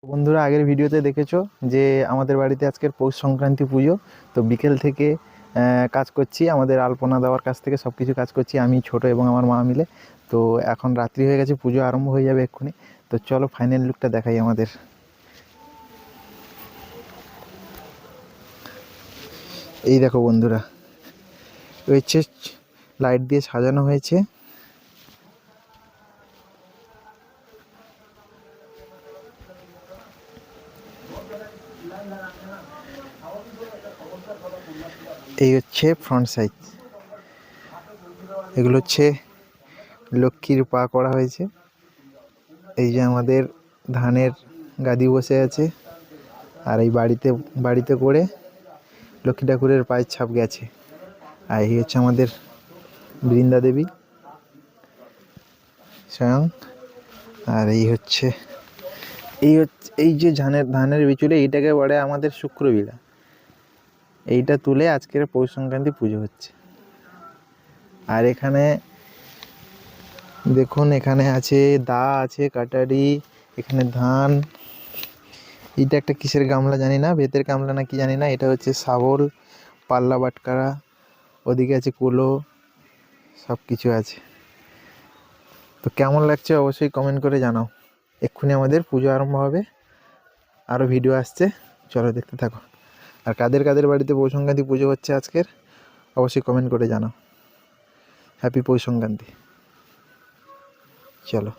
বন্ধুরা, আগের ভিডিওতে দেখেছো যে আমাদের বাড়িতে আজকের পৌষ সংক্রান্তি পুজো। তো বিকেল থেকে কাজ করছি, আমাদের আলপনা দেওয়ার কাছ থেকে সব কিছু কাজ করছি আমি, ছোট এবং আমার মা মিলে। তো এখন রাত্রি হয়ে গেছে, পুজো আরম্ভ হয়ে যাবে এক্ষুনি। তো চলো ফাইনাল লুকটা দেখাই আমাদের। এই দেখো বন্ধুরা, হচ্ছে লাইট দিয়ে সাজানো হয়েছে। এই হচ্ছে ফ্রন্ট সাইজ। এগুলো হচ্ছে লক্ষ্মীর পা করা হয়েছে। এই যে আমাদের ধানের গাদি বসে আছে, আর এই বাড়িতে করে লক্ষ্মী ঠাকুরের পায়ের ছাপ গেছে। আর এই হচ্ছে আমাদের বৃন্দা দেবী স্বয়ং। আর এই যে ধানের বিচুলে, এইটাকে বলে আমাদের শুক্রবিড়া। এইটা তুলে আজকের পৌষ সংক্রান্তি পুজো হচ্ছে। আর এখানে দেখুন, এখানে আছে দা, আছে কাটারি, এখানে ধান। এইটা একটা কিসের গামলা জানি না, বেতের গামলা না কি জানি না। এটা হচ্ছে শাবল, পাল্লা বাটকারা, ওদিকে আছে কুলো, সব কিছু আছে। তো কেমন লাগছে অবশ্যই কমেন্ট করে জানাও। এক্ষুনি আমাদের পুজো আরম্ভ হবে, আরও ভিডিও আসছে, চলো দেখতে থাকো। আর কাদের কাদের বাড়িতে পৌষ সংক্রান্তি পুজো হচ্ছে আজকের, অবশ্যই কমেন্ট করে জানাও। হ্যাপি পৌষ সংক্রান্তি। চলো।